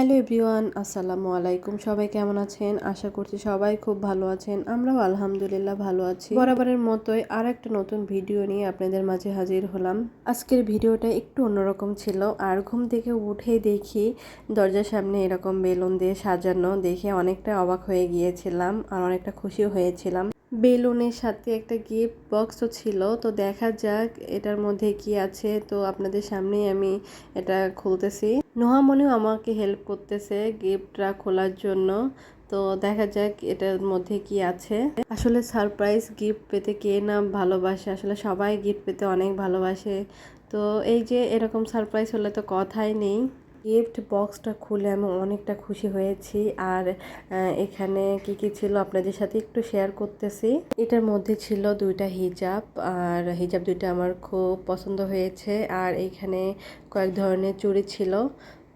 Hello everyone, আসসালামু আলাইকুম। সবাই কেমন আছেন? আশা করছি সবাই খুব ভালো আছেন। আমরাও আলহামদুলিল্লাহ ভালো আছি। বরাবরের মতোই আর একটা নতুন ভিডিও নিয়ে আপনাদের মাঝে হাজির হলাম। আজকের ভিডিওটা একটু অন্যরকম ছিল। আর ঘুম থেকে উঠেই দেখি দরজার সামনে এরকম বেলুন দিয়ে সাজানো, দেখে অনেকটা অবাক হয়ে গিয়েছিলাম আর অনেকটা খুশিও হয়েছিলাম। বেলুনের সাথে একটা গিফট বক্সও ছিল, তো দেখা যাক এটার মধ্যে কি আছে। তো আপনাদের সামনেই আমি এটা খুলতেছি। নোহামনিও আমাকে হেল্প করতেছে গিফটটা খোলার জন্য। তো দেখা যাক এটার মধ্যে কি আছে। আসলে সারপ্রাইজ গিফট পেতে কে না ভালোবাসে, আসলে সবাই গিফট পেতে অনেক ভালোবাসে। তো এই যে এরকম সারপ্রাইজ হলে তো কথাই নেই। গিফট বক্সটা খুলে আমি অনেকটা খুশি হয়েছি। আর এখানে কি কি ছিল আপনাদের সাথে একটু শেয়ার করতেছি। এটার মধ্যে ছিল দুইটা হিজাব, আর হিজাব দুইটা আমার খুব পছন্দ হয়েছে। আর এইখানে কয়েক ধরনের চুড়ি ছিল,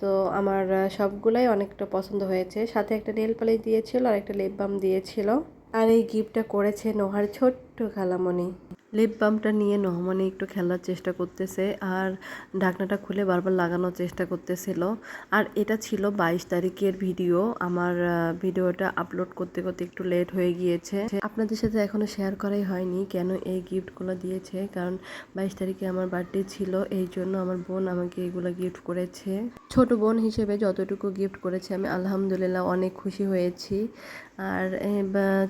তো আমার সবগুলাই অনেকটা পছন্দ হয়েছে। সাথে একটা নেল পালিশ দিয়েছিল আর একটা লিপ বাম দিয়েছিল। আর এই গিফটটা করেছে নোহার ছোট্ট খালামণি। লিপ বামটা নিয়ে নহমনি একটু খেলার চেষ্টা করতেছে আর ঢাকনাটা খুলে বারবার লাগানোর চেষ্টা করতেছিল। আর এটা ছিল 22 তারিখের ভিডিও। আমার ভিডিওটা আপলোড করতে করতে একটু লেট হয়ে গিয়েছে। আপনাদের সাথে এখনো শেয়ার করাই হয়নি কেন এই গিফটগুলো দিয়েছে, কারণ 22 তারিখে আমার বার্থডে ছিল, এই জন্য আমার বোন আমাকে এগুলো গিফট করেছে। ছোট বোন হিসেবে যতটুকু গিফট করেছে আমি আলহামদুলিল্লাহ অনেক খুশি হয়েছি। আর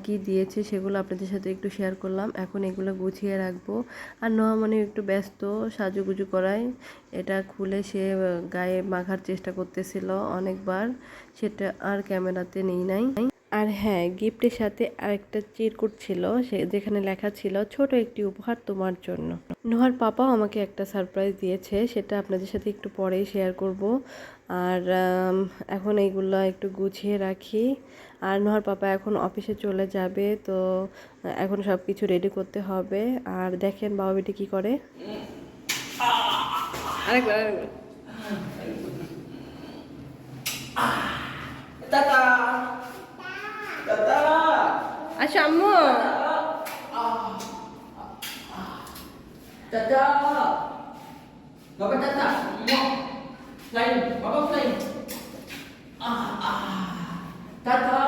কি দিয়েছে সেগুলো আপনাদের সাথে একটু শেয়ার করলাম। এখন এগুলো গুছিয়ে রাখবো। আর নোহামনি একটু ব্যস্ত সাজুগুজু করায়, এটা খুলে সে গায়ে মাখার চেষ্টা করতেছিল অনেকবার, সেটা আর ক্যামেরাতে নেই নাই। আর হ্যাঁ, গিফটের সাথে আরেকটা চিরকুট ছিল, সে যেখানে লেখা ছিল ছোট একটি উপহার তোমার জন্য। নোহার পাপাও আমাকে একটা সারপ্রাইজ দিয়েছে, সেটা আপনাদের সাথে একটু পরেই শেয়ার করব। আর এখন এইগুলো একটু গুছিয়ে রাখি। আর নোহার পাপা এখন অফিসে চলে যাবে, তো এখন সব কিছু রেডি করতে হবে। আর দেখেন বাবা বেটি কি করে। আরেকবার আচ্ছা আম্মু, Bapak Tata, flying, Bapak flying. Tata.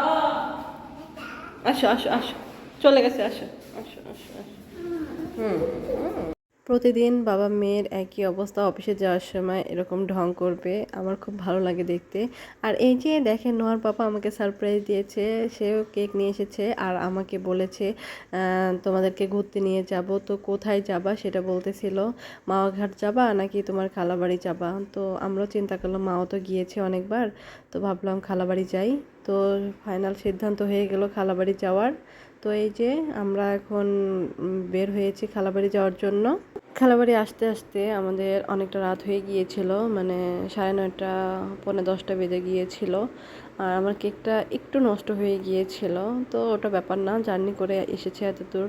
আসো আসো আসো, চলে গেছে, আসো আসো আসো আসো। হুম। প্রতিদিন বাবা মেয়ের একই অবস্থা, অফিসে যাওয়ার সময় এরকম ঢং করবে, আমার খুব ভালো লাগে দেখতে। আর এই যে দেখেন নোয়ার পাপা আমাকে সারপ্রাইজ দিয়েছে, সেও কেক নিয়ে এসেছে আর আমাকে বলেছে তোমাদেরকে ঘুরতে নিয়ে যাব। তো কোথায় যাবা সেটা বলতেছিল, মাওয়া ঘাট যাবা নাকি তোমার খালাবাড়ি যাবা। তো আমরাও চিন্তা করলাম, মাও তো গিয়েছে অনেকবার, তো ভাবলাম খালাবাড়ি যাই। তো ফাইনাল সিদ্ধান্ত হয়ে গেল খালাবাড়ি যাওয়ার। তো এই যে আমরা এখন বের হয়েছি খালাবাড়ি যাওয়ার জন্য। খালাবাড়ি আসতে আসতে আমাদের অনেকটা রাত হয়ে গিয়েছিল, মানে 9:30 পৌনে 10টা বেজে গিয়েছিল। আর আমার কেকটা একটু নষ্ট হয়ে গিয়েছিল, তো ওটা ব্যাপার না, জার্নি করে এসেছে এত দূর,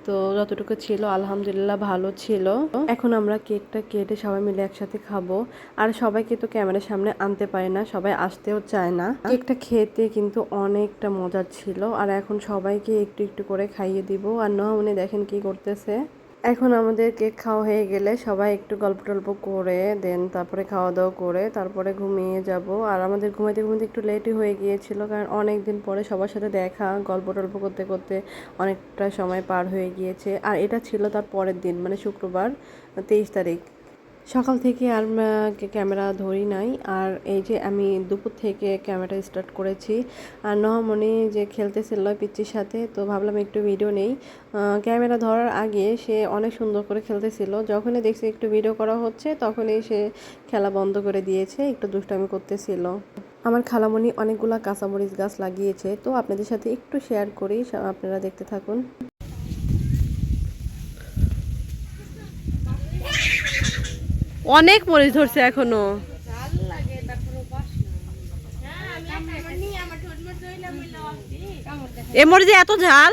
তো যতটুকু ছিল আলহামদুলিল্লাহ ভালো ছিল। এখন আমরা কেকটা কেটে সবাই মিলে একসাথে খাবো। আর সবাইকে তো ক্যামেরার সামনে আনতে পারে না, সবাই আসতেও চায় না। কেকটা খেতে কিন্তু অনেকটা মজার ছিল। আর এখন সবাইকে একটু একটু করে খাইয়ে দিব। আর উনি দেখেন কি করতেছে। এখন আমাদের কেক খাওয়া হয়ে গেলে সবাই একটু গল্প টল্প করে দেন তারপরে খাওয়া দাওয়া করে তারপরে ঘুমিয়ে যাব। আর আমাদের ঘুমাইতে ঘুমাইতে একটু লেটই হয়ে গিয়েছিল, কারণ অনেক দিন পরে সবার সাথে দেখা, গল্প টল্প করতে করতে অনেকটা সময় পার হয়ে গিয়েছে। আর এটা ছিল তার পরের দিন, মানে শুক্রবার 23 তারিখ। সকাল থেকে আর ক্যামেরা ধরি নাই। আর এই যে আমি দুপুর থেকে ক্যামেরা স্টার্ট করেছি। আর নহমনি যে খেলতেছিল পিচ্চির সাথে, তো ভাবলাম একটু ভিডিও নেই। ক্যামেরা ধরার আগে সে অনেক সুন্দর করে খেলতেছিল, যখনই দেখছি একটু ভিডিও করা হচ্ছে তখনই সে খেলা বন্ধ করে দিয়েছে, একটু দুষ্টামি করতেছিল। আমার খালামণি অনেকগুলা কাঁচামরিচ গাছ লাগিয়েছে, তো আপনাদের সাথে একটু শেয়ার করি, আপনারা দেখতে থাকুন। অনেক মরিচ ধরছে এখনো। এ মরিচে এত ঝাল,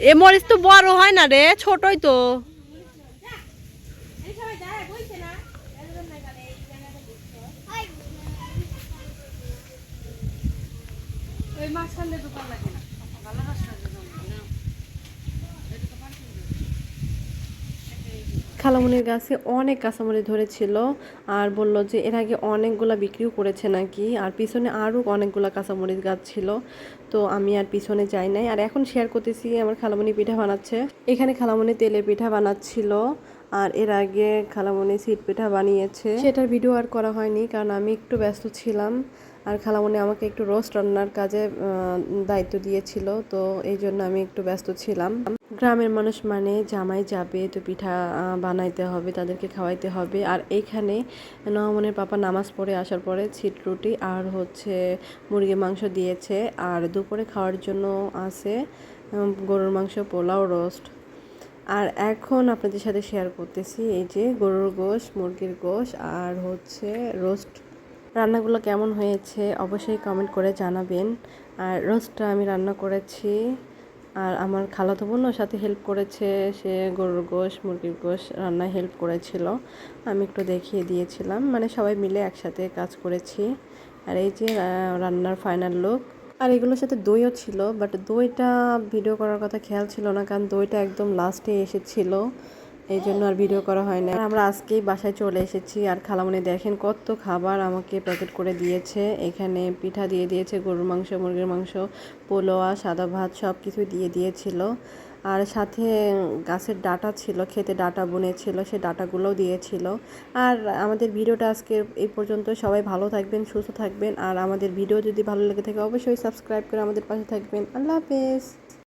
এ মরিচ তো বড় হয় না রে, ছোটই তো। খালামণির গাছে অনেক কাঁচামরিচ ধরেছিল আর বলল যে এর আগে অনেকগুলা বিক্রিও করেছে নাকি, আর পিছনে আরও অনেকগুলা কাঁচামরিচ গাছ ছিল। তো আমি আর পিছনে যাই নাই। আর এখন শেয়ার করতেছি আমার খালামণি পিঠা বানাচ্ছে। এখানে খালামণি তেলের পিঠা বানাচ্ছিল, আর এর আগে খালামণি সিট পিঠা বানিয়েছে, সেটার ভিডিও আর করা হয়নি কারণ আমি একটু ব্যস্ত ছিলাম। আর খালামণি আমাকে একটু রোস্ট রান্নার কাজে দায়িত্ব দিয়েছিল, তো এই জন্য আমি একটু ব্যস্ত ছিলাম। গ্রামের মানুষ মানে জামাই যাবে তো পিঠা বানাইতে হবে, তাদেরকে খাওয়াইতে হবে। আর এইখানে নয়মনের পাপা নামাজ পড়ে আসার পরে ছিট রুটি আর হচ্ছে মুরগি মাংস দিয়েছে, আর দুপুরে খাওয়ার জন্য আছে গরুর মাংস, পোলাও, রোস্ট। আর এখন আপনাদের সাথে শেয়ার করতেছি এই যে গরুর গোশ, মুরগির গোশ আর হচ্ছে রোস্ট। রান্নাগুলো কেমন হয়েছে অবশ্যই কমেন্ট করে জানাবেন। আর রোস্টটা আমি রান্না করেছি, আর আমার খালাতো বোনও সাথে হেল্প করেছে, সে গরুর গোশ, মুরগির গোশ রান্নায় হেল্প করেছিল, আমি একটু দেখিয়ে দিয়েছিলাম, মানে সবাই মিলে একসাথে কাজ করেছি। আর এই যে রান্নার ফাইনাল লুক। আর এগুলোর সাথে দইও ছিল, বাট দইটা ভিডিও করার কথা খেয়াল ছিল না কারণ দইটা একদম লাস্টে এসেছিল, এই জন্য আর ভিডিও করা হয় না। আমরা আজকেই বাসায় চলে এসেছি। আর খালামণি দেখেন কত খাবার আমাকে প্যাকেট করে দিয়েছে। এখানে পিঠা দিয়ে দিয়েছে, গরুর মাংস, মুরগির মাংস, পোলোয়া, সাদা ভাত সব কিছু দিয়ে দিয়েছিল। আর সাথে গাছের ডাঁটা ছিল, খেতে ডাঁটা বুনেছিল, সে ডাঁটাগুলোও দিয়েছিল। আর আমাদের ভিডিওটা আজকে এই পর্যন্ত। সবাই ভালো থাকবেন, সুস্থ থাকবেন। আর আমাদের ভিডিও যদি ভালো লেগে থাকে অবশ্যই সাবস্ক্রাইব করে আমাদের পাশে থাকবেন। আল্লাহ হাফেজ।